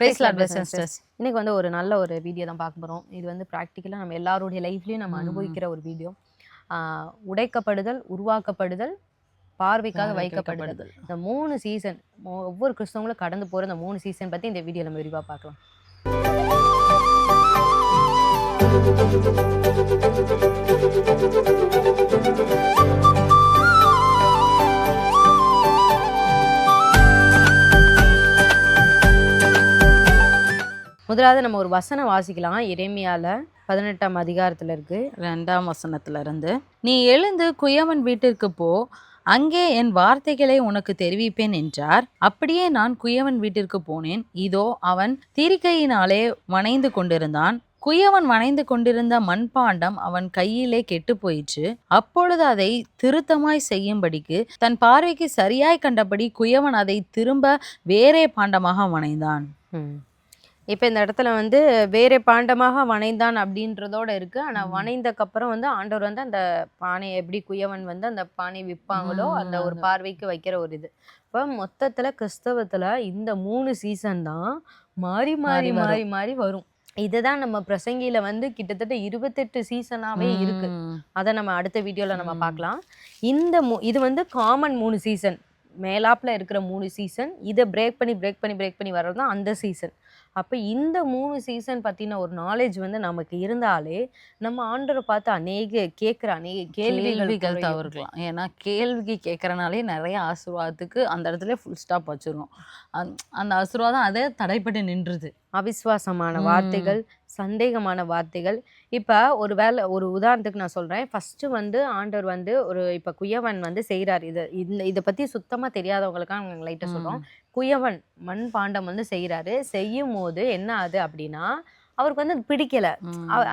Price Lord sisters. இன்னைக்கு வந்து ஒரு நல்ல ஒரு வீடியோ தான் பார்க்க போகிறோம். இது வந்து ப்ராக்டிக்கலாக நம்ம எல்லாருடைய லைஃப்லையும் நம்ம அனுபவிக்கிற ஒரு வீடியோ. உடைக்கப்படுதல், உருவாக்கப்படுதல், பார்வைக்காக வைக்கப்படுதல். இந்த 3 சீசன் ஒவ்வொரு கிறிஸ்தவங்களும் கடந்து போகிற இந்த 3 சீசன் பற்றி இந்த வீடியோ நம்ம விரிவாக பார்க்கலாம். முதலாவது நம்ம ஒரு வசனம் வாசிக்கலாம். எரேமியால 18ஆம் அதிகாரத்துல இருக்கு, 2ஆம் வசனத்துல இருந்து. நீ எழுந்து குயவன் வீட்டிற்கு போ, அங்கே என் வார்த்தைகளை உனக்கு தெரிவிப்பேன் என்றார். அப்படியே நான் குயவன் வீட்டிற்கு போனேன். இதோ அவன் தீரிக்கையினாலே வணைந்து கொண்டிருந்தான். குயவன் வணைந்து கொண்டிருந்த மண்பாண்டம் அவன் கையிலே கெட்டு போயிற்று. அப்பொழுது அதை திருத்தமாய் செய்யும்படிக்கு தன் பார்வைக்கு சரியாய் கண்டபடி குயவன் அதை திரும்ப வேறே பாண்டமாக வணைந்தான். இப்போ இந்த இடத்துல வந்து வேற பாண்டமாக வணைந்தான் அப்படின்றதோட இருக்கு. ஆனால் வணைந்தக்கப்புறம் வந்து ஆண்டவர் வந்து அந்த பானையை எப்படி குயவன் வந்து அந்த பானையை விற்பாங்களோ அந்த ஒரு பார்வைக்கு வைக்கிற ஒரு இது. இப்போ மொத்தத்தில் கிறிஸ்தவத்தில் இந்த 3 சீசன் தான் மாறி மாறி மாறி மாறி வரும். இதுதான் நம்ம பிரசங்கியில வந்து கிட்டத்தட்ட 28 சீசனாவே இருக்கு. அதை நம்ம அடுத்த வீடியோல நம்ம பார்க்கலாம். இது வந்து காமன் 3 சீசன், மேலாப்ல இருக்கிற 3 சீசன். இதை பிரேக் பண்ணி வர்றது தான் அந்த சீசன். அப்போ இந்த 3 சீசன் பற்றின ஒரு நாலேஜ் வந்து நமக்கு இருந்தாலே நம்ம ஆண்டரை பார்த்து அநேக கேள்விகள் தவிர்க்கலாம். ஏன்னா கேள்வி கேட்கறனாலே நிறைய ஆசீர்வாதத்துக்கு அந்த இடத்துல ஃபுல் ஸ்டாப் வச்சிருக்கோம். அந்த ஆசீர்வாதம் அதே தடைப்பட்டு நின்றுது. அவிஸ்வாசமான வார்த்தைகள், சந்தேகமான வார்த்தைகள். இப்போ ஒரு உதாரணத்துக்கு நான் சொல்கிறேன். ஃபஸ்ட்டு வந்து ஆண்டவர் வந்து இப்போ குயவன் வந்து செய்கிறார். இதை பற்றி சுத்தமாக தெரியாதவங்களுக்காக நாங்கள் லைட்டாக சொல்கிறோம். குயவன் மண் பாண்டம் வந்து செய்யும் போது என்ன ஆகுது அப்படின்னா, அவருக்கு வந்து பிடிக்கல.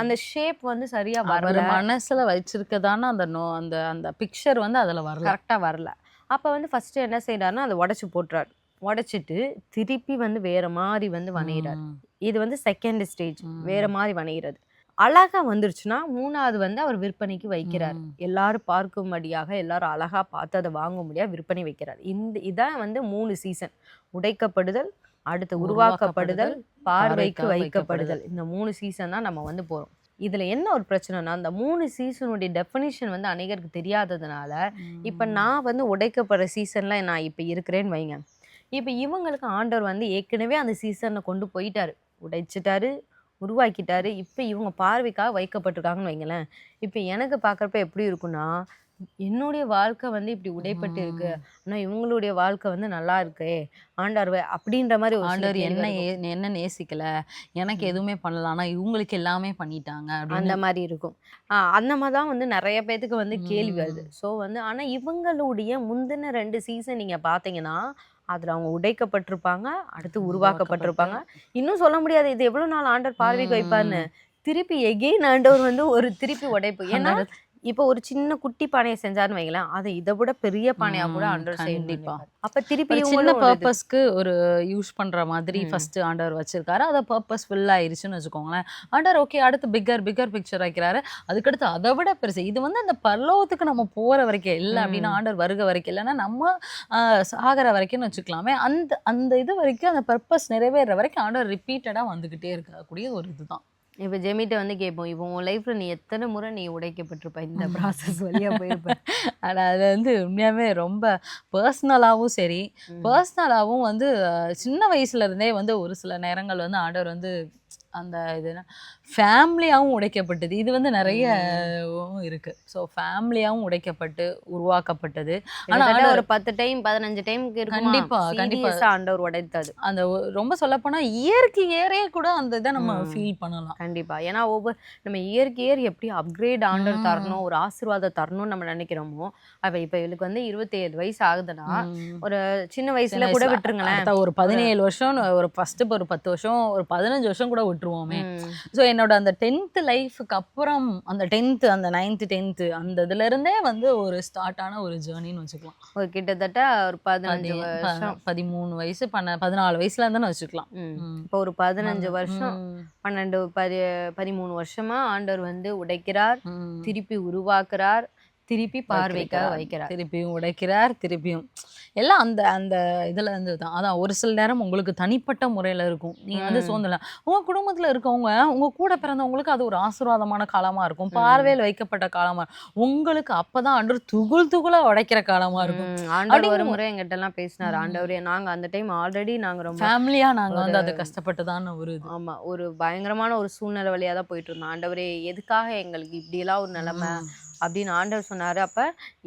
அந்த ஷேப் வந்து சரியா வரல. மனசுல வச்சிருக்கதான அந்த அந்த பிக்சர் வந்து அதுல வரல, கரெக்டா வரல. அப்ப வந்து ஃபர்ஸ்ட் என்ன செய்யறாருன்னா அதை உடைச்சு போட்டுறாரு. உடைச்சிட்டு திருப்பி வந்து வேற மாதிரி வந்து வணையிறாரு. இது வந்து செகண்ட் ஸ்டேஜ், வேற மாதிரி வணையிறது. அழகா வந்துருச்சுன்னா 3வது வந்து அவர் விற்பனைக்கு வைக்கிறார். எல்லாரும் பார்க்கும்படியாக, எல்லாரும் அழகா பார்த்து அதை வாங்க முடியாது விற்பனை வைக்கிறார். இதான் வந்து 3 சீசன். உடைக்கப்படுதல், அடுத்து உருவாக்கப்படுதல், பார்வைக்கு வைக்கப்படுதல். இந்த 3 சீசன் தான் நம்ம வந்து போறோம். இதுல என்ன ஒரு பிரச்சனைனா, அந்த 3 சீசனுடைய டெஃபினிஷன் வந்து அநேகருக்கு தெரியாததுனால இப்ப நான் வந்து உடைக்கப்படுற சீசன்ல நான் இப்ப இருக்கிறேன்னு வைங்க. இப்ப இவங்களுக்கு ஆண்டவர் வந்து ஏற்கனவே அந்த சீசனை கொண்டு போயிட்டாரு, உடைச்சிட்டாரு, உருவாக்கிட்டாரு. இப்போ இவங்க பார்வைக்காக வைக்கப்பட்டிருக்காங்கன்னு வைங்களேன். இப்போ எனக்கு பார்க்குறப்ப எப்படி இருக்குன்னா, என்னுடைய வாழ்க்கை வந்து இப்படி உடைப்பட்டு இருக்கு, ஆனால் இவங்களுடைய வாழ்க்கை வந்து நல்லா இருக்கே ஆண்டவர் அப்படின்ற மாதிரி. ஆண்டவர் என்ன நேசிக்கல, எனக்கு எதுவுமே பண்ணல, ஆனால் இவங்களுக்கு எல்லாமே பண்ணிட்டாங்க அந்த மாதிரி இருக்கும். அந்த மாதிரி தான் வந்து நிறைய பேத்துக்கு வந்து கேள்வி வருது. ஸோ வந்து ஆனால் இவங்களுடைய முந்தின 2 சீசன் நீங்கள் பார்த்தீங்கன்னா அதில் அவங்க உடைக்கப்பட்டிருப்பாங்க, அடுத்து உருவாக்கப்பட்டிருப்பாங்க. இன்னும் சொல்ல முடியாது இது எவ்வளோ நாள் ஆண்டவர் பார்வைக்கு வைப்பார்னு. திருப்பி எகெயின் ஆண்டவர் வந்து ஒரு திருப்பி உடைப்பு. ஏன்னா இப்போ ஒரு சின்ன குட்டி பானையை செஞ்சாருன்னு வைங்களேன், அதை இதை விட பெரிய பானையா கூட ஆண்டவர் கண்டிப்பா. அப்ப திருப்பி சின்ன பர்பஸ்க்கு ஒரு யூஸ் பண்ற மாதிரி ஃபர்ஸ்ட் ஆண்டவர் வச்சிருக்காரு. அதை பர்பஸ் ஃபுல் ஆயிருச்சுன்னு வச்சுக்கோங்களேன். ஆண்டவர் ஓகே அடுத்து பிக்கர் பிக்சர் வைக்கிறாரு. அதுக்கடுத்து அதை விட பெருசு. இது வந்து அந்த பரலோகத்துக்கு நம்ம போற வரைக்கும் இல்லை அப்படின்னா, ஆண்டவர் வருக வரைக்கும் இல்லைன்னா நம்ம சாகிற வரைக்கும்னு வச்சுக்கலாமே. அந்த இது வரைக்கும் அந்த பர்பஸ் நிறைவேற வரைக்கும் ஆண்டவர் ரிப்பீட்டடா வந்துகிட்டே இருக்கக்கூடிய ஒரு இதுதான். இப்போ ஜெமிட்ட வந்து கேட்போம், இப்போ உன் லைஃப்ல நீ எத்தனை முறை நீ உடைக்கப்பட்டிருப்ப, இந்த ப்ராசஸ் வழியா போயிருப்ப. ஆனால் அது வந்து உண்மையாகவே ரொம்ப பர்சனலாகவும் சரி, பர்சனலாகவும் வந்து சின்ன வயசுல இருந்தே வந்து ஒரு சில நேரங்கள் வந்து ஆண்டவர் வந்து அந்த இதுனா ஃபேமிலியாகவும் உடைக்கப்பட்டது. இது வந்து நிறைய இருக்கு. ஸோ ஃபேமிலியாகவும் உடைக்கப்பட்டு உருவாக்கப்பட்டது. ஆனால் ஒரு 10 டைம் 15 டைமுக்கு கண்டிப்பா ஆண்டவர் உடைத்தது. அந்த ரொம்ப சொல்லப்போனா இயற்கையே கூட அந்த இதை நம்ம ஃபீல் பண்ணலாம். கண்டிப்பா. ஏன்னா நம்ம இயற்கையே எப்படி அப்கிரேட் ஆண்டவர் தரணும், ஒரு ஆசீர்வாதம் தரணும்னு நம்ம நினைக்கிறோமோ, இப்போ இவளுக்கு வந்து 27 வயசு ஆகுதுன்னா, ஒரு சின்ன வயசுல கூட விட்டுருங்களேன், ஒரு 17 வருஷம், ஒரு ஃபர்ஸ்ட் ஒரு 10 வருஷம், ஒரு 15 வருஷம் கூட விட்டுருவோமே. ஸோ என்னோட அந்த 10th லைஃபுக்கு அப்புறம் அந்த 10th அந்த 9th 10th அந்த இதுல இருந்தே வந்து ஒரு ஸ்டார்ட் ஆன ஒரு ஜேர்னின்னு வச்சுக்கலாம். ஒரு கிட்டத்தட்ட ஒரு 15 வருஷம், 13 வயசு 14 வயசுல இருந்தானே வச்சுக்கலாம். இப்போ ஒரு 15 வருஷம் 13 வருஷமா ஆண்டவர் வந்து உடைக்கிறார், திருப்பி உருவாக்குறார், திருப்பி பார்வைக்காக வைக்கிறார். திருப்பியும் உடைக்கிறார், திருப்பியும் எல்லாம் அந்த அந்த இதுல இருந்து தான். அதான் ஒரு சில நேரம் உங்களுக்கு தனிப்பட்ட முறையில இருக்கும். நீங்க வந்து சோர்ந்துடலாம். உங்க குடும்பத்துல இருக்கவங்க, உங்க கூட பிறந்தவங்களுக்கு அது ஒரு ஆசீர்வாதமான காலமா இருக்கும். பார்வையில் வைக்கப்பட்ட காலமா உங்களுக்கு அப்பதான் ஆண்டவர் துகுள் துகுளா உடைக்கிற காலமா இருக்கும். ஆண்டவர் ஒரு முறை எங்கிட்ட எல்லாம் பேசினார். ஆண்டவரே, நாங்க அந்த டைம் ஆல்ரெடி நாங்க ரொம்ப ஃபேமிலியா நாங்க வந்து அது கஷ்டப்பட்டுதான ஒரு இது. ஆமா, ஒரு பயங்கரமான ஒரு சூழ்நிலை வழியா தான் போயிட்டு இருந்தோம். ஆண்டவரே, எதுக்காக எங்களுக்கு இப்படி எல்லாம் ஒரு நிலைமை அப்படின்னு ஆண்டவர் சொன்னாரு. அப்ப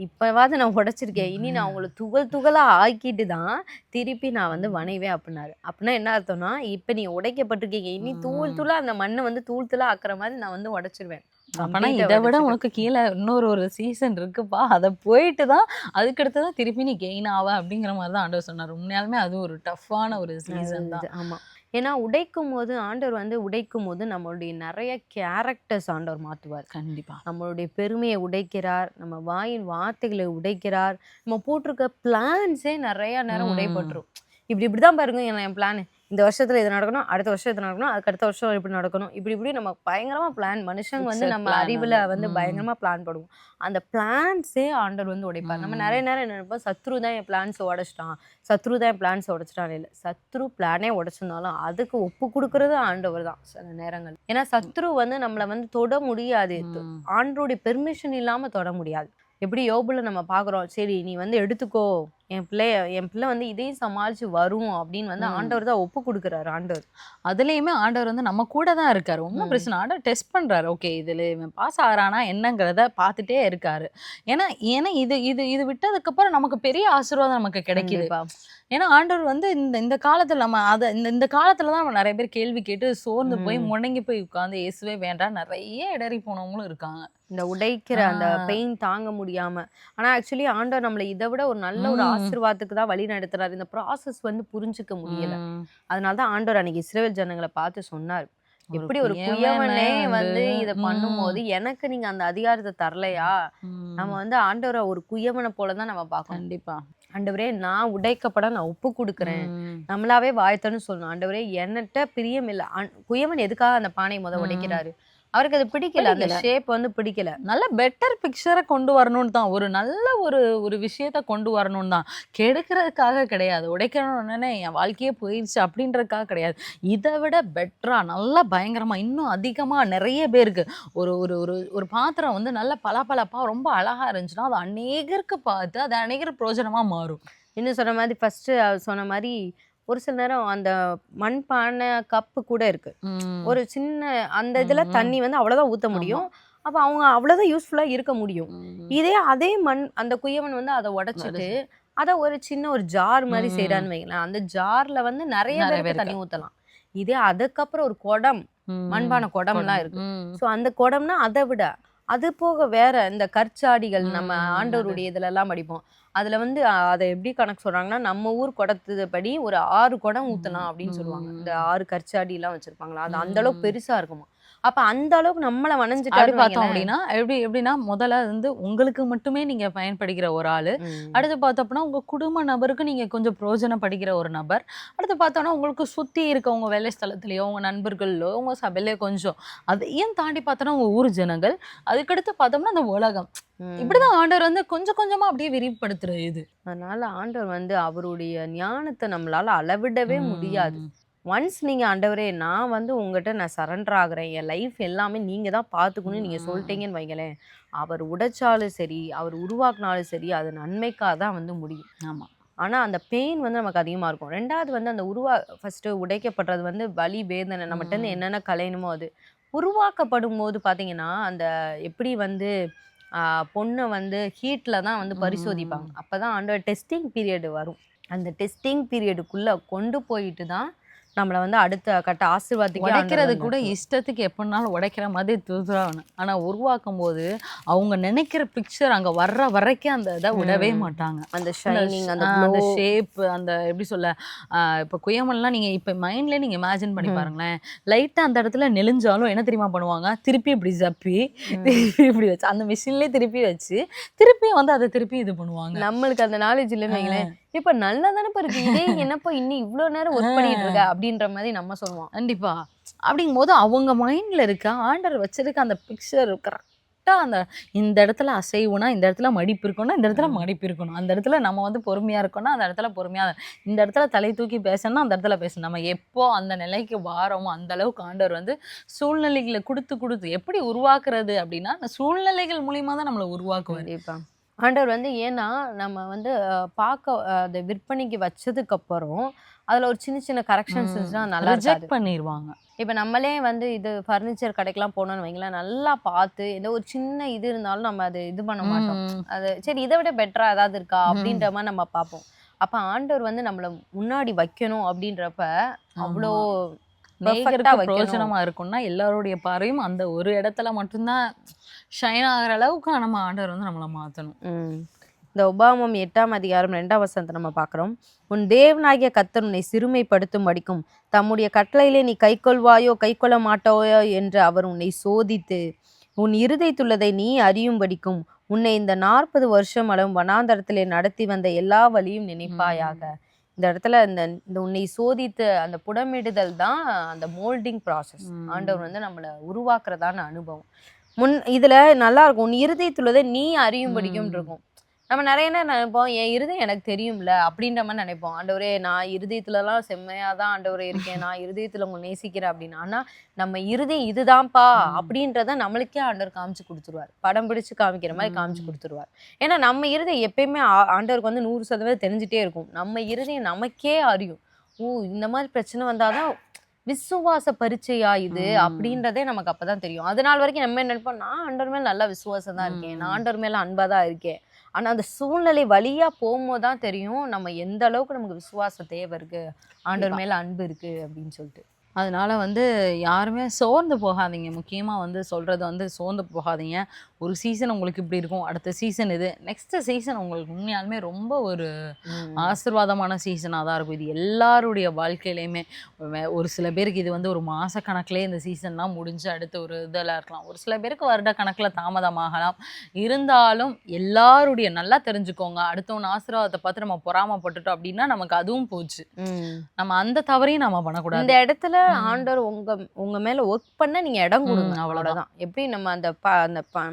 இப்பவாவது நான் உடைச்சிருக்கேன், இனி நான் உங்களை துகள் துகளா ஆக்கிட்டு தான் திருப்பி நான் வந்து வணைவேன் அப்படின்னாரு. அப்படின்னா என்ன அர்த்தம்னா, இப்ப நீ உடைக்கப்பட்டிருக்கீங்க, இனி தூள் தூளா அந்த மண்ணை வந்து தூள் தூளா ஆக்குற மாதிரி நான் வந்து உடைச்சிருவேன். அப்பனா இதை விட உனக்கு கீழே இன்னொரு ஒரு சீசன் இருக்குப்பா, அதை போயிட்டு தான் அதுக்கடுத்து தான் திருப்பி நீ கெயின் ஆவ அப்படிங்கிற மாதிரி தான் ஆண்டவர் சொன்னார். உண்மையாலுமே அது ஒரு டஃப்பான ஒரு சீசன் தான். ஆமா, ஏன்னா உடைக்கும் போது ஆண்டவர் வந்து உடைக்கும் போது நம்மளுடைய நிறைய கேரக்டர்ஸ் ஆண்டவர் மாற்றுவார். கண்டிப்பா நம்மளுடைய பெருமையை உடைக்கிறார், நம்ம வாயின் வார்த்தைகளை உடைக்கிறார், நம்ம போட்டிருக்க பிளான்ஸே நிறைய நேரம் உடைப்பட்டுரும். இப்படிதான் பாருங்க, என் பிளான் இந்த வருஷத்துல இது நடக்கணும், அடுத்த வருஷம் இது நடக்கணும், அதுக்கு அடுத்த வருஷம் இப்படி நடக்கணும், இப்படி நம்ம பயங்கரமா பிளான், மனுஷங்க வந்து நம்ம அறிவுல வந்து பயங்கரமா பிளான் பண்ணுவோம். அந்த பிளான்ஸே ஆண்டவர் வந்து உடைப்பார். நம்ம நிறைய நேரம் என்ன நினைப்போம், சத்ரு தான் என் பிளான்ஸை உடைச்சிட்டான், சத்ரு தான் என் பிளான்ஸை உடைச்சிட்டான். இல்லை, சத்ரு பிளானே உடைச்சிருந்தாலும் அதுக்கு ஒப்பு கொடுக்கறது ஆண்டவர் தான் சில நேரங்கள். ஏன்னா சத்ரு வந்து நம்மளை வந்து தொட முடியாது, ஆண்டவருடைய பெர்மிஷன் இல்லாம தொட முடியாது. எப்படி யோபுல நம்ம பாக்குறோம், சரி நீ வந்து எடுத்துக்கோ, என் பிள்ளை வந்து இதையும் சமாளிச்சு வரும் அப்படின்னு வந்து ஆண்டவர் தான் ஒப்பு கொடுக்குறாரு. ஆண்டவர் அதுலயுமே ஆண்டவர் வந்து நம்ம கூட தான் இருக்காரு. ஒன்றும் பிரச்சனை, ஆண்டவர் டெஸ்ட் பண்றாரு. ஓகே, இதுல இவன் பாஸ் ஆகிறானா என்னங்கிறத பார்த்துட்டே இருக்காரு. ஏன்னா ஏன்னா இது இது இது விட்டதுக்கு அப்புறம் நமக்கு பெரிய ஆசீர்வாதம் நமக்கு கிடைக்குது. ஏன்னா ஆண்டவர் வந்து இந்த இந்த காலத்துல நம்ம அதை இந்த காலத்துல தான் நிறைய பேர் கேள்வி கேட்டு சோர்ந்து போய் முடங்கி போய் உட்காந்து இயேசுவே வேண்டாம் நிறைய இடறி போனவங்களும் இருக்காங்க. இந்த உடைக்கிற அந்த பெயின் தாங்க முடியாம. ஆனா ஆக்சுவலி ஆண்டவர் நம்மளை இதை விட ஒரு நல்ல ஒரு ஆசீர்வாதத்துக்கு தான் வழி நடத்துறாரு. இந்த ப்ராசஸ் வந்து புரிஞ்சுக்க முடியல. அதனாலதான் ஆண்டவர் அன்னைக்கு இஸ்ரவேல் ஜனங்களை பார்த்து சொன்னார், எப்படி ஒரு குயவனே வந்து இதை பண்ணும்போது எனக்கு நீங்க அந்த அதிகாரத்தை தரலையா? நம்ம வந்து ஆண்டவரை ஒரு குயவனை போலதான் நம்ம பார்க்கணும். கண்டிப்பா, ஆண்டவரே, நான் உடைக்கப்பட நான் ஒப்பு கொடுக்குறேன். நம்மளாவே வாய்த்தன்னு சொல்லணும், ஆண்டவரே என்கிட்ட பிரியம் இல்லை. குயவன் எதுக்காக அந்த பானையை உடைக்கிறாரு? அவருக்கு அது பிடிக்கல, அந்த ஷேப் வந்து பிடிக்கல. நல்ல பெட்டர் பிக்சரை கொண்டு வரணும்னு தான், ஒரு நல்ல ஒரு விஷயத்த கொண்டு வரணும்னு தான், கெடுக்கிறதுக்காக கிடையாது. உடைக்கணும்னே என் வாழ்க்கையே போயிடுச்சு அப்படின்றதுக்காக கிடையாது. இதை விட பெட்டரா நல்லா பயங்கரமா இன்னும் அதிகமா நிறைய பேருக்கு ஒரு ஒரு ஒரு ஒரு பாத்திரம் வந்து நல்ல பலப்பலப்பா ரொம்ப அழகா இருந்துச்சுன்னா அது அநேகருக்கு பார்த்து அது அநேகர் பிரயோஜனமா மாறும். இன்னும் சொன்ன மாதிரி ஃபர்ஸ்ட் சொன்ன மாதிரி ஒரு சில நேரம் அந்த மண்பானை கப்பு கூட இருக்கு, ஒரு சின்ன அந்த இதுல தண்ணி வந்து அவ்வளவுதான் ஊத்த முடியும். அப்ப அவங்க அவ்வளவுதான் யூஸ்ஃபுல்லா இருக்க முடியும். அதே மண் அந்த குயவன் வந்து அதை உடைச்சிட்டு அதை ஒரு சின்ன ஒரு ஜார் மாதிரி செய்யறான்னு வைங்களேன். அந்த ஜார்ல வந்து நிறைய பேருக்கு தண்ணி ஊத்தலாம். அதுக்கப்புறம் ஒரு குடம், மண்பானை குடம்லாம் இருக்கு. சோ அந்த குடம்னா அதை விட அது போக வேற இந்த கற்சாடிகள் நம்ம ஆண்டவருடைய இதுல எல்லாம் படிப்போம். அதுல வந்து அதை எப்படி கணக்கு சொல்றாங்கன்னா, நம்ம ஊர் குடத்து படி ஒரு 6 குடம் ஊத்தலாம் அப்படின்னு சொல்லுவாங்க. இந்த 6 கற்சாடி எல்லாம் வச்சிருப்பாங்களா, அது அந்த அளவுக்கு பெருசா இருக்குமா. அப்ப அந்த அளவுக்கு நம்மள வணைஞ்சுட்டாரு பார்த்தோம் அப்படின்னா எப்படின்னா முதல்ல வந்து உங்களுக்கு மட்டுமே நீங்க பயன்படுகிற ஒரு ஆளு, அடுத்து பார்த்தோம்னா உங்க குடும்ப நபருக்கு நீங்க கொஞ்சம் பிரயோஜனப்படுகிற ஒரு நபர், அடுத்து பார்த்தோம்னா உங்களுக்கு சுத்தி இருக்க உங்க வேலை ஸ்தலத்திலயோ உங்க நண்பர்களோ உங்க சபையிலயோ கொஞ்சம், அதையும் தாண்டி பார்த்தோம்னா உங்க ஊர் ஜனங்கள், அதுக்கடுத்து பார்த்தோம்னா அந்த உலகம். இப்படிதான் ஆண்டவர் வந்து கொஞ்சம் கொஞ்சமா அப்படியே விரிவுபடுத்துறது இது. அதனால ஆண்டவர் வந்து அவருடைய ஞானத்தை நம்மளால அளவிடவே முடியாது. ஒன்ஸ் நீங்க ஆண்டவரே நான் வந்து உங்ககிட்ட நான் சரண்டர் ஆகுறேன், என் லைஃப் எல்லாமே நீங்க தான் பார்த்துக்கணும்னு நீங்க சொல்லிட்டீங்கன்னு வைங்களேன், அவர் உடைச்சாலும் சரி அவர் உருவாக்குனாலும் சரி அது நன்மைக்காக தான் வந்து முடியும். ஆமா, ஆனா அந்த பெயின் வந்து நமக்கு அதிகமா இருக்கும். ரெண்டாவது வந்து அந்த ஃபர்ஸ்ட் உடைக்கப்படுறது வந்து வலி வேதனை நம்மகிட்ட இருந்து என்னென்ன கலையணுமோ அது உருவாக்கப்படும் போது பாத்தீங்கன்னா, அந்த எப்படி வந்து பொண்ணை வந்து ஹீட்ல தான் வந்து பரிசோதிப்பாங்க. அப்பதான் ஆண்டவர் டெஸ்டிங் பீரியட் வரும். அந்த டெஸ்டிங் பீரியடுக்குள்ள கொண்டு போயிட்டு தான் நம்மளை வந்து அடுத்த கட்ட ஆசீர்வாதத்துக்கு உடைக்கிறது கூட இஷ்டத்துக்கு எப்படினாலும் உடைக்கிற மாதிரி துதுறாகணும். ஆனா உருவாக்கும் போது அவங்க நினைக்கிற பிக்சர் அங்க வர்ற வரைக்கும் அந்த இதை விடவே மாட்டாங்க. அந்த ஷைனிங், அந்த ஷேப், அந்த எப்படி சொல்ல, இப்போ குயமன்லாம் நீங்க இப்ப மைண்ட்ல நீங்க இமேஜின் பண்ணி பாருங்களேன். லைட்டா அந்த இடத்துல நெளிஞ்சாலும் என்ன தெரியுமா பண்ணுவாங்க, திருப்பி இப்படி ஜப்பி திருப்பி இப்படி வச்சு அந்த மிஷின்லயே திருப்பி வச்சு திருப்பி வந்து அதை திருப்பி இது பண்ணுவாங்க. நம்மளுக்கு அந்த நாலேஜ் இல்லைன்னு வைங்களேன், இப்ப நல்லா தானே இருக்கு, இதே என்னப்பா இன்னும் இவ்வளவு நேரம் ஒர்க் பண்ணிட்டு இருக்க அப்படின்ற மாதிரி நம்ம சொல்லுவோம். கண்டிப்பா. அப்படிங்கும் போது அவங்க மைண்ட்ல இருக்க ஆண்டவர் வச்சிருக்க அந்த பிக்சர் கரெக்டா அந்த இந்த இடத்துல அசைவுனா இந்த இடத்துல மடிப்பு இருக்கணும், இந்த இடத்துல மடிப்பு இருக்கணும், அந்த இடத்துல நம்ம வந்து பொறுமையா இருக்கணும், அந்த இடத்துல பொறுமையா இந்த இடத்துல தலை தூக்கி பேசணும், அந்த இடத்துல பேசணும். நம்ம எப்போ அந்த நிலைக்கு வாரோமோ அந்த அளவுக்கு ஆண்டவர் வந்து சூழ்நிலைகளை கொடுத்து கொடுத்து எப்படி உருவாக்குறது அப்படின்னா அந்த சூழ்நிலைகள் மூலியமா தான் நம்மளை உருவாக்குவார். கண்டிப்பா. ஆண்டவர் வந்து ஏன்னா, நம்ம வந்து பார்க்க அத விற்பனைக்கு வச்சதுக்கு அப்புறம், அதுல ஒரு சின்ன சின்ன கரெக்ஷன்ஸ் இருந்துச்சுன்னா நல்லா இருக்காது. ரிஜெக்ட் பண்ணிடுவாங்க. இப்ப நம்மளே வந்து இது ஃபர்னிச்சர் கடைக்கெல்லாம் போனோம்னு வைங்களேன், நல்லா பார்த்து ஏதோ ஒரு சின்ன இது இருந்தாலும் நம்ம அது இது பண்ண மாட்டோம். அது சரி இத விட பெட்டரா ஏதாவது இருக்கா? அப்படின்ற மாரி நம்ம பார்ப்போம். அப்ப ஆண்டவர் வந்து நம்மள முன்னாடி வைக்கணும் அப்படின்றப்ப, அவ்ளோ பெர்ஃபெக்ட்டா நேயருக்கு வைக்கணும். பிரயோஜனமா இருக்கும்னா எல்லாருடைய பார்வையும் அந்த ஒரு இடத்துல மட்டும்தான் ஷைன் ஆகுற அளவுக்கு நம்ம ஆண்டவர் வந்து நம்மளை மாத்தணும். இந்த உபாகமம் 8ஆம் அதிகாரம் 2ஆம் வசனத்தை நம்ம பார்க்குறோம். உன் தேவனாகிய கர்த்தர் உன்னை சிறுமைப்படுத்தும் படிக்கும் தம்முடைய கட்டளையிலே நீ கைக்கொள்வாயோ கைக்கொள்ள மாட்டாயோ என்று அவர் உன்னை சோதித்து உன் இருதயத்துள்ளதை நீ அறியும்படிக்கும் உன்னை இந்த 40 வருஷம் அளவும் வனாந்தரத்திலே நடத்தி வந்த எல்லா வழியும் நினைப்பாயாக. இந்த இடத்துல இந்த இந்த உன்னை சோதித்து அந்த புடமிடுதல் தான் அந்த மோல்டிங் ப்ராசஸ். ஆண்டவர் வந்து நம்மளை உருவாக்குறதான அனுபவம். இதுல நல்லா இருக்கும். உன் இருதயத்துள்ளதை நீ அறியும்படிக்கும் இருக்கும். நம்ம நிறைய நேரம் நினைப்போம், என் இருதயம் எனக்கு தெரியும்ல அப்படின்ற மாதிரி நினைப்போம். ஆண்டவரே நான் இருதயத்துலலாம் செம்மையா தான் ஆண்டவரே இருக்கேன், நான் இருதயத்துல உங்களை நேசிக்கிறேன் அப்படின்னு. ஆனா நம்ம இருதயம் இதுதான்ப்பா அப்படின்றத நம்மளுக்கே ஆண்டவர் காமிச்சு கொடுத்துருவார். படம் பிடிச்சு காமிக்கிற மாதிரி காமிச்சு கொடுத்துருவார். ஏன்னா நம்ம இருதயம் எப்பயுமே ஆண்டவருக்கு வந்து 100% தெரிஞ்சுட்டே இருக்கும். நம்ம இருதயம் நமக்கே அறியும். இந்த மாதிரி பிரச்சனை வந்தாதான் விசுவாச பரீட்சையா இது அப்படின்றதே நமக்கு அப்பதான் தெரியும். அதனால வரைக்கும் நம்ம என்ன நினைப்போம், நான் ஆண்டவர் மேல நல்லா விசுவாசம் தான் இருக்கேன், நான் ஆண்டவர் மேல அன்பா தான் இருக்கேன். ஆனா அந்த சூழ்நிலை வழியா போகும்போது தான் தெரியும் நம்ம எந்த அளவுக்கு நமக்கு விசுவாச தேவை இருக்கு, ஆண்டவர் மேல அன்பு இருக்கு அப்படின்னு சொல்லிட்டு. அதனால வந்து யாருமே சோர்ந்து போகாதீங்க. முக்கியமா வந்து சொல்றது வந்து சோர்ந்து போகாதீங்க. ஒரு சீசன் உங்களுக்கு இப்படி இருக்கும், அடுத்த சீசன் இது, நெக்ஸ்ட் சீசன் உங்களுக்கு உண்மையாலுமே ரொம்ப ஒரு ஆசீர்வாதமான சீசனாக தான் இருக்கும். இது எல்லாருடைய வாழ்க்கையிலையுமே ஒரு சில பேருக்கு இது வந்து ஒரு மாத கணக்கிலே இந்த சீசன்லாம் முடிஞ்சு அடுத்த ஒரு இதெல்லாம் இருக்கலாம். ஒரு சில பேருக்கு வருட கணக்கில் தாமதமாகலாம். இருந்தாலும் எல்லாருடைய நல்லா தெரிஞ்சுக்கோங்க, அடுத்தவன் ஆசீர்வாதத்தை பார்த்து நம்ம பொறாமப்பட்டுட்டோம் அப்படின்னா நமக்கு அதுவும் போச்சு. நம்ம அந்த தவறையும் நம்ம பண்ணக்கூடாது. இந்த இடத்துல ஆண்டவர் உங்க மேல ஒர்க் பண்ண நீங்க இடம் கொடுங்க, அவ்வளவுதான். எப்படி நம்ம அந்த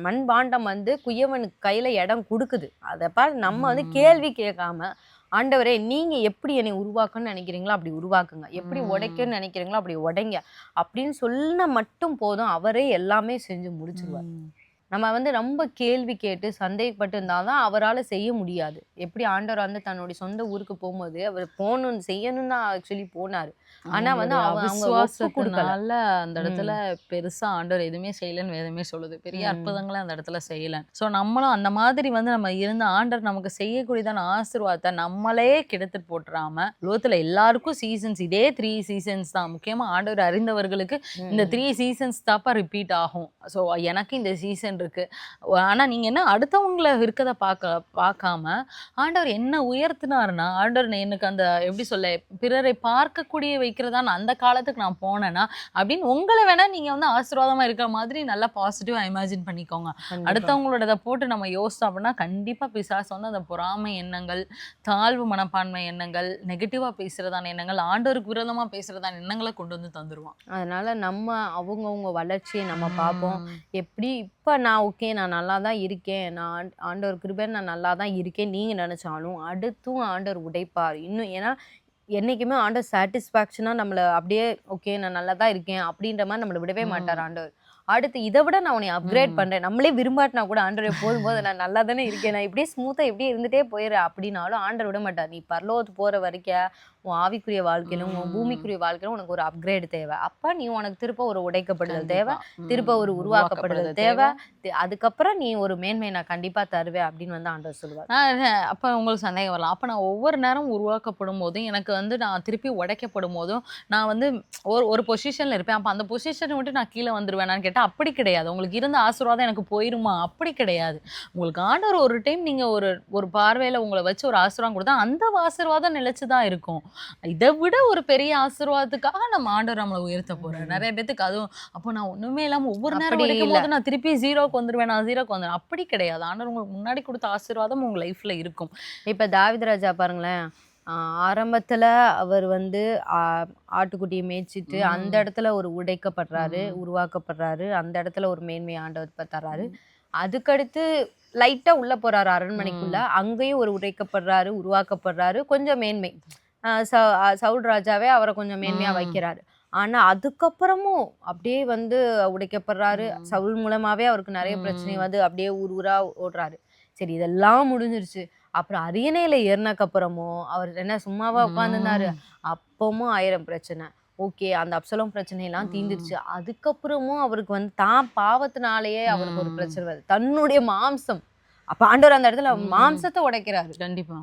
மண்பாண்டம் வந்து குயவனுக்கு கையில இடம் கொடுக்குது, அதை நம்ம வந்து கேள்வி கேட்காம ஆண்டவரே நீங்க எப்படி என்னை உருவாக்கணும்னு நினைக்கிறீங்களோ அப்படி உருவாக்குங்க, எப்படி உடைக்கணும்னு நினைக்கிறீங்களோ அப்படி உடைங்க அப்படின்னு சொன்ன மட்டும் போதும், அவரே எல்லாமே செஞ்சு முடிச்சிருவார். நம்ம வந்து ரொம்ப கேள்வி கேட்டு சந்தேகப்பட்டு இருந்தாதான் அவரால் செய்ய முடியாது. எப்படி ஆண்டவர் வந்து தன்னுடைய சொந்த ஊருக்கு போகும்போது அவர் போகணும் செய்யணும்னு தான் ஆக்சுவலி போனாரு. ஆனா வந்து அவிசுவாசத்தினால அந்த இடத்துல பெருசா ஆண்டவர் எதுவுமே செய்யலன்னு வேதமே சொல்லுது. பெரிய அற்புதங்களை அந்த இடத்துல செய்யல. ஸோ நம்மளும் அந்த மாதிரி வந்து நம்ம இருந்த ஆண்டவர் நமக்கு செய்யக்கூடியதான ஆசீர்வாதத்தை நம்மளே கெடுத்துட்டு போட்டுறாம, லோகத்துல எல்லாருக்கும் சீசன்ஸ் இதே 3 சீசன்ஸ் தான். முக்கியமா ஆண்டவர் அறிந்தவர்களுக்கு இந்த 3 சீசன்ஸ் தாப்பா ரிப்பீட் ஆகும். ஸோ எனக்கு இந்த சீசன் இருக்கு. ஆனா நீங்க என்ன அடுத்தவங்களை இருக்கதை பார்க்காம ஆண்டவர் என்ன உயர்த்தினாருன்னா, ஆண்டவர் எனக்கு அந்த எப்படி சொல்ல பிறரை பார்க்கக்கூடிய வைக்கிறதான்னு அந்த காலத்துக்கு நான் போனேன்னா அப்படின்னு உங்களை வேணா நீங்க வந்து ஆசீர்வாதமா இருக்கிற மாதிரி நல்லா பாசிட்டிவா இமேஜின் பண்ணிக்கோங்க. அடுத்தவங்களோட போட்டு நம்ம யோசிச்சோம் அப்படின்னா கண்டிப்பா பிசாசு வந்து அந்த பொறாமை எண்ணங்கள், தாழ்வு மனப்பான்மை எண்ணங்கள், நெகட்டிவா பேசுறதான எண்ணங்கள், ஆண்டவருக்கு விரோதமா பேசுறதான எண்ணங்களை கொண்டு வந்து தந்துருவான். அதனால நம்ம அவங்கவுங்க வளர்ச்சியை நம்ம பார்ப்போம். எப்படி இப்ப நான் ஓகே நான் நல்லா தான் இருக்கேன், நான் ஆண்டவர் கிருபை நான் நல்லா தான் இருக்கேன் நீங்க நினைச்சாலும் அடுத்தும் ஆண்டவர் உடைப்பார் இன்னும். ஏன்னா என்னைக்குமே ஆண்டவர் சாட்டிஸ்ஃபேக்ஷனா நம்மள அப்படியே ஓகே நான் நல்லா தான் இருக்கேன் அப்படின்ற மாதிரி நம்மளை விடவே மாட்டார் ஆண்டவர். அடுத்து இதை விட நான் உன்னை அப்கிரேட் பண்றேன், நம்மளே விரும்பாட்டினா கூட ஆண்டவர் போது நான் நல்லா தானே இருக்கேன், நான் இப்படியே ஸ்மூத்தா இப்படியே இருந்துட்டே போயிடுறேன் அப்படின்னாலும் ஆண்டவர் விட மாட்டார். நீ பரலோகத்துக்கு போற வரைக்கும் உன் ஆவிக்குரிய வாழ்க்கையிலும் உன் பூமிக்குரிய வாழ்க்கையிலும் உனக்கு ஒரு அப்கிரேட் தேவை. அப்ப நீ உனக்கு திருப்ப ஒரு உடைக்கப்படுதல் தேவை, திருப்ப ஒரு உருவாக்கப்படுதல் தேவை, அதுக்கப்புறம் நீ ஒரு மேன்மை நான் கண்டிப்பா தருவேன் அப்படின்னு வந்து ஆண்டவர் சொல்லுவார். அப்ப உங்களுக்கு சந்தேகம் வரலாம், அப்ப நான் ஒவ்வொரு நேரம் உருவாக்கப்படும் போதும் எனக்கு வந்து நான் திருப்பி உடைக்கப்படும் போதும் நான் வந்து ஒரு பொசிஷன்ல இருப்பேன், அப்ப அந்த பொசிஷனை விட்டு நான் கீழே வந்துருவேனான்னு கேட்டா அப்படி கிடையாது. உங்களுக்கு இருந்த ஆசீர்வாதம் எனக்கு போயிருமா? அப்படி கிடையாது. உங்களுக்கு ஆண்டவர் ஒரு டைம் நீங்க ஒரு பார்வையில உங்களை வச்சு ஒரு ஆசீர்வாதம் கொடுத்தா அந்த ஆசீர்வாதம் நிலைச்சுதான் இருக்கும். இதை விட ஒரு பெரிய ஆசீர்வாதத்துக்காக நம்ம ஆண்டவர் நம்மளை உயர்த்த போறாரு. நிறைய பேத்துக்கு அதுவும் அப்போ நான் ஒண்ணுமே இல்லாம ஒவ்வொரு நேரம் கிடைக்கும் போது நான் திருப்பி ஜீரோக்கு வந்துருவேன், நான் ஜீரோக்கு வந்துடுவேன், அப்படி கிடையாது. ஆண்டவர் உங்களுக்கு முன்னாடி கொடுத்த ஆசீர்வாதம் உங்க லைஃப்ல இருக்கும். இப்ப தாவீது ராஜா பாருங்களேன், ஆரம்பத்துல அவர் வந்து ஆட்டுக்குட்டியை மேய்ச்சிட்டு அந்த இடத்துல ஒரு உடைக்கப்படுறாரு, உருவாக்கப்படுறாரு, அந்த இடத்துல ஒரு மேன்மை ஆண்டவர் தர்றாரு. அதுக்கடுத்து லைட்டா உள்ள போறாரு அரண்மனைக்குள்ள. அங்கேயும் ஒரு உருவாக்கப்படுறாரு. கொஞ்சம் மேன்மை. சவுல் ராஜாவே அவரை கொஞ்சம் மேன்மையா வைக்கிறாரு. ஆனா அதுக்கப்புறமும் அப்படியே வந்து உடைக்கப்படுறாரு. சவுல் மூலமாவே அவருக்கு நிறைய பிரச்சனை வந்து அப்படியே ஊர் ஊரா ஓடுறாரு. சரி, இதெல்லாம் முடிஞ்சிருச்சு. அப்புறம் அரியணையில ஏறினக்கு அப்புறமும் அவர் என்ன சும்மாவா உட்கார்ந்துருந்தாரு? அப்பவும் 1000 பிரச்சனை. ஓகே, அந்த அப்சலோம் பிரச்சனை எல்லாம் தீந்துருச்சு. அதுக்கப்புறமும் அவருக்கு வந்து தான் பாவத்தினாலேயே அவருக்கு ஒரு பிரச்சனை வருது. தன்னுடைய மாம்சம். அப்ப ஆண்டவர் அந்த இடத்துல மாம்சத்தை உடைக்கிறாரு. கண்டிப்பா.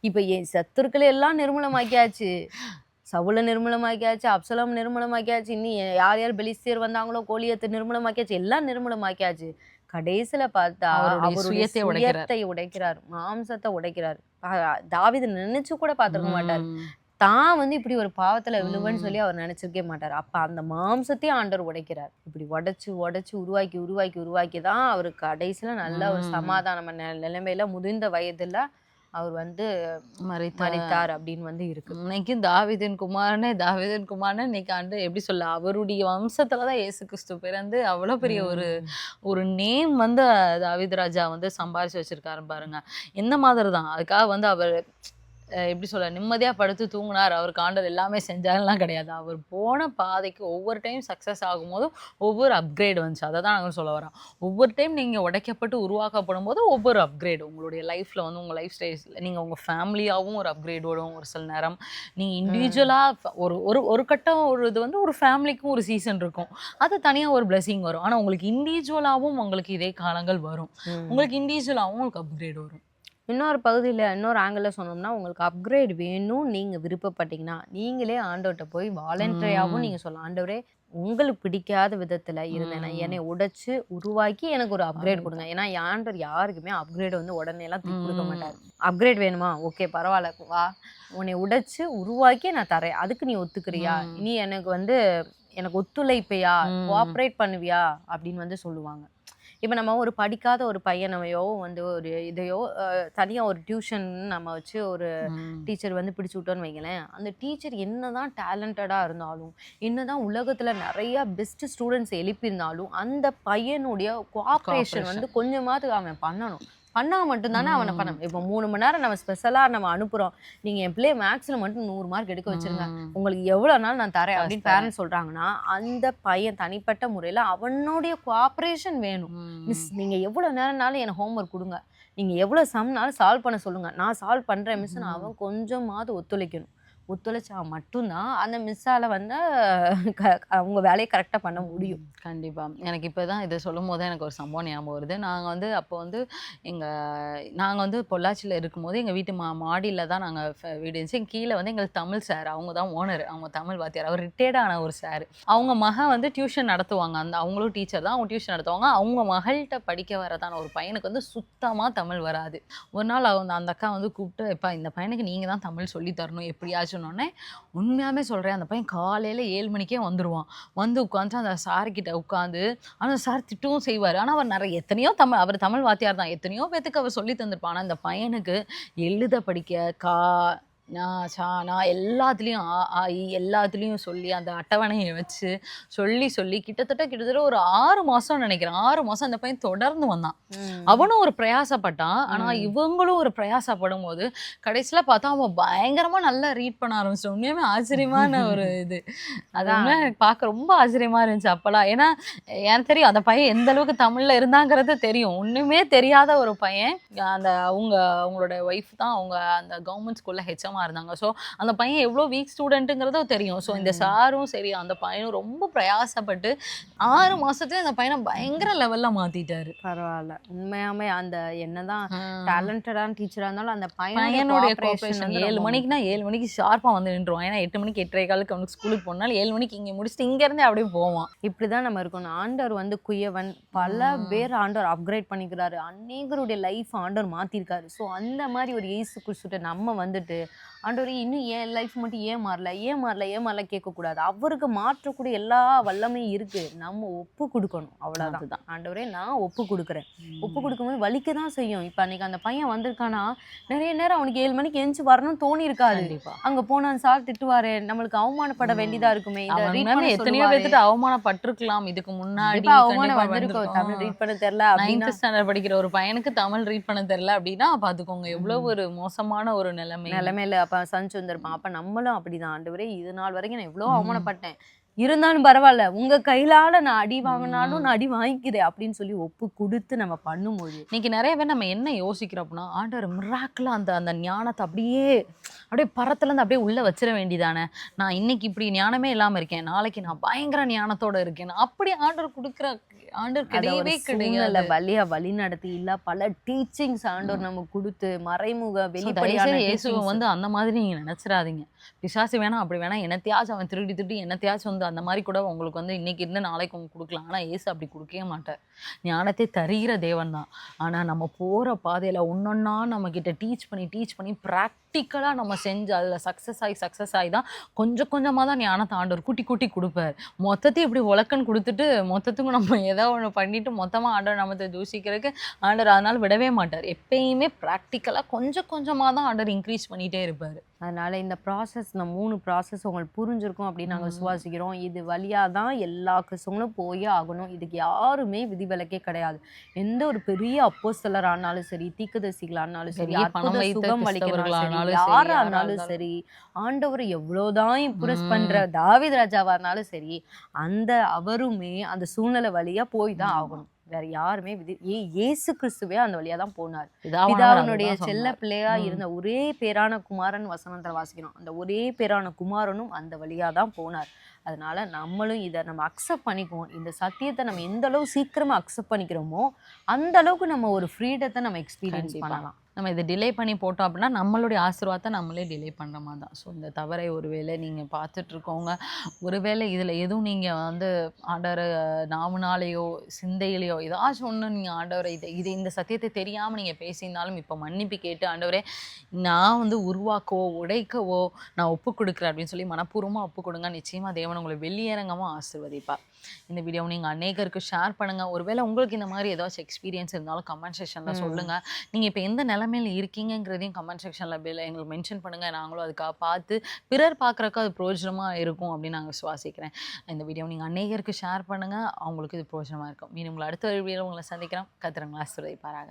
இப்ப என் சத்துருக்களை எல்லாம் நிர்மூலமாக்கியாச்சு. சவுல நிர்மூலமாக்கியாச்சு, அப்சலோம் நிர்மூலமாக்கியாச்சு, இன்னும் யார் யார் பெலிஸ்தியர் வந்தாங்களோ கோலியத்தை நிர்மூலமாக்கியாச்சு, எல்லாம் நிர்மூலமாக்கியாச்சு. கடைசியில பார்த்தா அவருடைய சுயத்தை உடைக்கிறார், மாம்சத்தை உடைக்கிறார். தாவீது நினைச்சு கூட பார்த்திருக்க மாட்டார். தான் வந்து இப்படி ஒரு பாவத்துல விழுவன்னு சொல்லி அவர் நினைச்சிருக்கே மாட்டார். அப்ப அந்த மாம்சத்தையும் ஆண்டவர் உடைக்கிறார். இப்படி உடைச்சு உருவாக்கி தான் அவரு கடைசியில நல்ல ஒரு சமாதான நிலைமையில முதிர்ந்த வயதுல அவர் வந்து மரித்தார் அப்படின்னு வந்து இருக்கு. இன்னைக்கும் தாவீதின் குமாரனே இன்னைக்கு ஆண்டு எப்படி சொல்ல, அவருடைய வம்சத்துலதான் இயேசு கிறிஸ்து பிறந்து அவ்வளவு பெரிய ஒரு நேம் வந்து தாவீது ராஜா வந்து சம்பாரிச்சு வச்சிருக்காரு பாருங்க. எந்த மாதிரி தான் அதுக்காக வந்து அவர் எப்படி சொல்ல நிம்மதியாக படுத்து தூங்கினார், அவருக்கு ஆண்டவர் எல்லாமே செஞ்சாலாம் கிடையாது. அவர் போன பாதைக்கு ஒவ்வொரு டைம் சக்ஸஸ் ஆகும்போதும் ஒவ்வொரு அப்கிரேட் வந்துச்சு. அதை தான் நாங்கள் சொல்ல வரோம். ஒவ்வொரு டைம் நீங்கள் உடைக்கப்பட்டு உருவாக்கப்படும் போது ஒவ்வொரு அப்கிரேட் உங்களுடைய லைஃப்பில் வந்து உங்கள் லைஃப் ஸ்டைல்ஸில் நீங்கள் உங்கள் ஃபேமிலியாகவும் ஒரு அப்கிரேட் வரும். ஒரு சில நேரம் நீங்கள் இண்டிவிஜுவலாக ஒரு கட்டம் இது வந்து ஒரு ஃபேமிலிக்கும் ஒரு சீசன் இருக்கும், அது தனியாக ஒரு பிளெஸிங் வரும். ஆனால் உங்களுக்கு இண்டிவிஜுவலாகவும் உங்களுக்கு இதே காலங்கள் வரும், உங்களுக்கு இண்டிவிஜுவலாகவும் உங்களுக்கு அப்கிரேட் வரும். இன்னொரு பகுதியில் இன்னொரு ஆங்கிளில் சொன்னோம்னா, உங்களுக்கு அப்கிரேட் வேணும் நீங்கள் விருப்பப்பட்டீங்கன்னா நீங்களே ஆண்டவர்கிட்ட போய் வாலண்டரியாகவும் நீங்கள் சொல்லலாம். ஆண்டவரே, உங்களுக்கு பிடிக்காத விதத்தில் இருந்தேன்னா என்னை உடைச்சு உருவாக்கி எனக்கு ஒரு அப்கிரேட் கொடுங்க. ஏன்னா ஆண்டவர் யாருக்குமே அப்கிரேட் வந்து உடனே எல்லாம் தூக்கி கொடுக்க மாட்டார். அப்கிரேட் வேணுமா, ஓகே பரவாயில்ல, வா, உன்னை உடைச்சு உருவாக்கி நான் தரேன், அதுக்கு நீ ஒத்துக்கிறியா, நீ எனக்கு வந்து எனக்கு ஒத்துழைப்பையா, கோஆப்ரேட் பண்ணுவியா அப்படின்னு வந்து சொல்லுவாங்க. இப்போ நம்ம ஒரு படிக்காத ஒரு பையனையோ வந்து ஒரு இதையோ தனியாக ஒரு டியூஷன் நம்ம வச்சு ஒரு டீச்சர் வந்து பிடிச்சி விட்டோன்னு வைங்களேன், அந்த டீச்சர் என்னதான் டேலண்டடாக இருந்தாலும், என்னதான் உலகத்தில் நிறைய பெஸ்ட் ஸ்டூடெண்ட்ஸ் எழுப்பியிருந்தாலும், அந்த பையனுடைய கோஆப்ரேஷன் வந்து கொஞ்சமாவது அவன் பண்ணணும். பண்ணா மட்டும்தானே அவனை பண்ணணும். இப்போ 3 மணி நேரம் நம்ம ஸ்பெஷலாக நம்ம அனுப்புகிறோம், நீங்கள் என் பிள்ளைய மேக்ஸில் மட்டும் 100 மார்க் எடுக்க வச்சிருங்க, உங்களுக்கு எவ்வளோ நாள் நான் தரேன் அப்படின்னு பேரண்ட்ஸ் சொல்கிறாங்கன்னா, அந்த பையன் தனிப்பட்ட முறையில் அவனுடைய கோஆப்ரேஷன் வேணும். மிஸ், நீங்கள் எவ்வளோ நேரம்னாலும் எனக்கு ஹோம்ஒர்க் கொடுங்க, நீங்கள் எவ்வளோ சம்னாலும் சால்வ் பண்ண சொல்லுங்கள், நான் சால்வ் பண்ணுறேன் மிஸ்ன்னு அவன் கொஞ்சமாவது ஒத்துழைக்கணும். ஒத்துழைச்சா மட்டும்தான் அந்த மிஸ்ஸால் வந்து அவங்க வேலையை கரெக்டாக பண்ண முடியும். கண்டிப்பாக. எனக்கு இப்போ தான் இதை சொல்லும் போது எனக்கு ஒரு சம்பவம் ஞாபகம் வருது. நாங்கள் வந்து அப்போ வந்து நாங்கள் வந்து பொள்ளாச்சியில் இருக்கும்போது எங்கள் வீட்டு மாடியில் தான் நாங்கள் வீடு இருந்துச்சு. கீழே வந்து எங்களுக்கு தமிழ் சார், அவங்க தான் ஓனர், அவங்க தமிழ் வாத்தியார், அவர் ரிட்டையர்டான ஒரு சார். அவங்க மகன் வந்து டியூஷன் நடத்துவாங்க, அவங்களும் டீச்சர் தான், அவங்க டியூஷன் நடத்துவாங்க. அவங்க மகள்கிட்ட படிக்க வரதான ஒரு பையனுக்கு வந்து சுத்தமாக தமிழ் வராது. ஒரு நாள் அந்த அக்கா வந்து கூப்பிட்டு, எப்பா இந்த பையனுக்கு நீங்கள் தான் தமிழ் சொல்லி தரணும் எப்படியாச்சும். உண்மையாமே சொல்கிறேன், அந்த பையன் காலையில் 7 மணிக்கே வந்துடுவான். வந்து உட்காந்து அந்த சார்கிட்ட உட்காந்து, ஆனால் சார் திட்டவும் செய்வார். ஆனால் அவர் நிறைய எத்தனையோ அவர் தமிழ் வாத்தியார் தான், எத்தனையோ பேத்துக்கு அவர் சொல்லி தந்திருப்பான். ஆனால் அந்த பையனுக்கு எழுத படிக்க நான் எல்லாத்துலேயும் எல்லாத்துலேயும் சொல்லி அந்த அட்டவணையை வச்சு சொல்லி கிட்டத்தட்ட ஒரு 6 மாதம் நினைக்கிறேன், 6 மாதம் அந்த பையன் தொடர்ந்து வந்தான். அவனும் ஒரு பிரயாசப்பட்டான். ஆனால் இவங்களும் ஒரு பிரயாசப்படும் போது கடைசியில் பார்த்தா அவன் பயங்கரமாக நல்லா ரீட் பண்ண ஆரம்பிச்சிட்டான். உண்மையுமே ஆச்சரியமான ஒரு இது, அதான் பார்க்க ரொம்ப ஆச்சரியமாக இருந்துச்சு அப்போலாம். ஏன்னா எனக்கு தெரியும் அந்த பையன் எந்த அளவுக்கு தமிழில் இருந்தாங்கிறது தெரியும். ஒன்றுமே தெரியாத ஒரு பையன், அவங்களோட ஒய்ஃப் தான் அவங்க அந்த கவர்மெண்ட் ஸ்கூலில் ஹெச்எம் இருந்தாங்க. ஸோ அந்த பையன் எவ்வளோ வீக் ஸ்டூடெண்ட்டுங்கிறதோ தெரியும். ஸோ இந்த சாரும் சரி அந்த பையனும் ரொம்ப பிரயாசப்பட்டு 6 மாசத்துல அந்த பையனை பயங்கர லெவல்ல மாத்திட்டாரு. பரவாயில்ல, உண்மையாமே அந்த என்னதான் டேலண்டடான டீச்சரா இருந்தாலும் அந்த பையனுடைய கோஆபரேஷன் 7 மணிக்குனா 7 மணிக்கு ஷார்ப்பா வந்து நின்றுவான். ஏன்னா 8 மணிக்கு 8:15 அவனுக்கு ஸ்கூலுக்கு போனாலும் 7 மணிக்கு இங்கே முடிச்சுட்டு இங்க இருந்தே அப்படியே போவான். இப்படிதான் நம்ம இருக்கணும். ஆண்டவர் வந்து குயவன், பல பேர் ஆண்டவர் அப்கிரேட் பண்ணிக்கிறாரு, அநேகருடைய லைஃப் ஆண்டவர் மாத்திருக்காரு. ஸோ அந்த மாதிரி ஒரு இயேசு கிறிஸ்துட்ட நம்ம வந்துட்டு ஆண்டவரே இன்னும் என் லைஃப் மட்டும் ஏன் மாறல ஏன் மாறல ஏன் மாறல கேட்கக்கூடாது. அவருக்கு மாற்றக்கூடிய எல்லா வல்லமையும் இருக்கு. நம்ம ஒப்பு கொடுக்கணும், அவ்வளவுதான். அதுதான். ஆண்டவரே நான் ஒப்பு கொடுக்குறேன். ஒப்பு கொடுக்கும்போது வலிக்க தான் செய்யும். இப்ப அன்னைக்கு அந்த பையன் வந்திருக்கானா, நிறைய நேரம் அவனுக்கு 7 மணிக்கு எந்திச்சு வரணும்னு தோணி இருக்காது. கண்டிப்பா. அங்க போனா சார் திட்டுவாரு, நம்மளுக்கு அவமானப்பட வேண்டியதா இருக்குமே, இதை அவன் read மேல பண்ண எத்தனையோ சொல்லுவாரு. பேத்துட்டு அவமானப்பட்டிருக்கலாம் இதுக்கு முன்னாடி. கண்டிப்பா அவமானம் கண்டிப்பா வந்திருக்கும். வந்திருக்கும். தமிழ் ரீட் பண்ண தெரியல அப்படின்னா 9th ஸ்டாண்டர்ட் படிக்கிற ஒரு பையனுக்கு தமிழ் ரீட் பண்ண தெரியல அப்படின்னா பாத்துக்கோங்க எவ்வளவு ஒரு மோசமான ஒரு நிலைமை. நிலைமையில அப்ப சஞ்சு வந்திருப்பான். அப்ப நம்மளும் அப்படிதான். ஆண்டவரே இது நாள் வரைக்கும் நான் எவ்வளவு அவமானப்பட்டேன், இருந்தாலும் பரவாயில்ல, உங்க கையிலால நான் அடி வாங்கினாலும் நான் அடி வாங்கிக்கிறேன் அப்படின்னு சொல்லி ஒப்பு கொடுத்து நம்ம பண்ணும்போது இன்னைக்கு நிறைய பேர் நம்ம என்ன யோசிக்கிறோம் அப்படின்னா, ஆண்டவர் மிராக்கிளா அந்த அந்த ஞானத்தை அப்படியே பரத்துல இருந்து அப்படியே உள்ள வச்சிட வேண்டியதானே. நான் இன்னைக்கு இப்படி ஞானமே இல்லாம இருக்கேன், நாளைக்கு நான் பயங்கர ஞானத்தோட இருக்கேன். அப்படி ஆண்டவர் கொடுக்குற ஆண்டவர் கிடையவே கிடையாது. வழியா வழி நடத்தி இல்ல பல டீச்சிங்ஸ் ஆண்டவர் நமக்கு கொடுத்து மறைமுக வெளிப்படையான இயேசுவை வந்து அந்த மாதிரி நீங்க நினைச்சிடாதீங்க. பிசாசு வேணா அப்படி வேணா என்னத்தையாச்சும் அவன் திருடி என்னத்தையாச்சும் வந்து அந்த மாதிரி கூட உங்களுக்கு வந்து இன்னைக்கு இருந்து நாளைக்கு உங்களுக்கு கொடுக்கலாம். ஆனா இயேசு அப்படி கொடுக்கவே மாட்டார். ஞானத்தை தருகிற தேவன் தான். ஆனா நம்ம போற பாதையில ஒன்னொன்னா நம்ம கிட்ட டீச் பண்ணி ப்ராக்டிக்கலா நம்ம செஞ்சு அதுல சக்சஸ் ஆகி தான் கொஞ்சம் கொஞ்சமா தான் ஞானத்தை ஆண்டவர் கூட்டி கொடுப்பார். மொத்தத்தையும் இப்படி உலக்கன்னு கொடுத்துட்டு மொத்தத்துக்கும் நம்ம ஏதோ ஒன்று பண்ணிட்டு மொத்தமா ஆண்டவர் நம்மத்தை தூசிக்கிறதுக்கு ஆண்டவர் அதனால விடவே மாட்டார். எப்பயுமே ப்ராக்டிக்கலா கொஞ்சம் கொஞ்சமா தான் ஆண்டவர் இன்க்ரீஸ் பண்ணிட்டே இருப்பாரு. அதனால இந்த ப்ராசஸ், இந்த 3 ப்ராசஸ் உங்களுக்கு புரிஞ்சிருக்கும் அப்படின்னு நாங்கள் விசுவாசிக்கிறோம். இது வழியாக தான் எல்லா கிறிஸ்தவங்களும் போயே ஆகணும். இதுக்கு யாருமே விதிவிலக்கே கிடையாது. எந்த ஒரு பெரிய அப்போஸ்தலர் ஆனாலும் சரி, தீர்க்கதரிசிகள் ஆனாலும் சரி, பெரிய பணம் அற்புத வைத்த சுகம் கிறிஸ்தவர்களா வலிக்கிறாலும் ஆனாலும் சரி, சரி, யாரா யாரா இருந்தாலும் இருந்தாலும். சரி, ஆண்டவர் எவ்வளோதான் இம்ப்ரெஸ் பண்ற தாவீது ராஜாவா இருந்தாலும் சரி, அந்த அவருமே அந்த சூழ்நிலை வழியா போய் தான் ஆகணும். வேற யாருமே இயேசு கிறிஸ்துவே அந்த வழியா தான் போனார். பிதாவினுடைய செல்ல பிள்ளையா இருந்த ஒரே பேரான குமாரன் வசனத்தை வாசிக்கிறோம். அந்த ஒரே பேரான குமாரனும் அந்த வழியா தான் போனார். அதனால நம்மளும் இதை நம்ம அக்செப்ட் பண்ணிக்குவோம். இந்த சத்தியத்தை நம்ம எந்த அளவு சீக்கிரமா அக்செப்ட் பண்ணிக்கிறோமோ அந்த அளவுக்கு நம்ம ஒரு ஃப்ரீடத்தை நம்ம எக்ஸ்பீரியன்ஸ் பண்ணலாம். நம்ம இதை டிலே பண்ணி போட்டோம் அப்படின்னா நம்மளுடைய ஆசீர்வாதத்தை நம்மளே டிலே பண்ணுற மாதிரி தான். ஸோ இந்த தவறை ஒருவேளை நீங்கள் பார்த்துட்ருக்கோங்க, ஒருவேளை இதில் எதுவும் நீங்கள் வந்து ஆண்டவரை நாமுனாலேயோ சிந்தையிலையோ ஏதாச்சும் ஒன்று நீங்கள் ஆண்டவரை இந்த சத்தியத்தை தெரியாமல் நீங்கள் பேசியிருந்தாலும் இப்போ மன்னிப்பு கேட்டு ஆண்டவரே நான் வந்து உருவாக்கவோ உடைக்கவோ நான் ஒப்பு கொடுக்குறேன் அப்படின்னு சொல்லி மனப்பூர்வமாக ஒப்பு கொடுங்க. நிச்சயமாக தேவன் உங்களை வெளியரங்கமாக ஆசீர்வதிப்பார். இந்த வீடியோ நீங்கள் அநேகருக்கு ஷேர் பண்ணுங்கள். ஒருவேளை உங்களுக்கு இந்த மாதிரி ஏதாச்சும் எக்ஸ்பீரியன்ஸ் இருந்தாலும் கமெண்ட் செக்ஷனில் சொல்லுங்கள். நீங்கள் இப்போ எந்த நிலைமையில் இருக்கீங்கிறதையும் கமெண்ட் செக்ஷனில் எங்களுக்கு மென்ஷன் பண்ணுங்கள். நாங்களும் அதுக்காக பார்த்து பிறர் பார்க்குறக்கு அது பிரயோஜனமாக இருக்கும் அப்படின்னு நாங்கள் விசுவாசிக்கிறேன். இந்த வீடியோ நீங்கள் அநேகருக்கு ஷேர் பண்ணுங்கள், அவங்களுக்கு இது பிரயோஜனமாக இருக்கும். மீண்டும் உங்களை அடுத்த ஒரு வீடியோவில் உங்களை சந்திக்கிறோம். கர்த்தர் ஆசீர்வதிப்பாராக.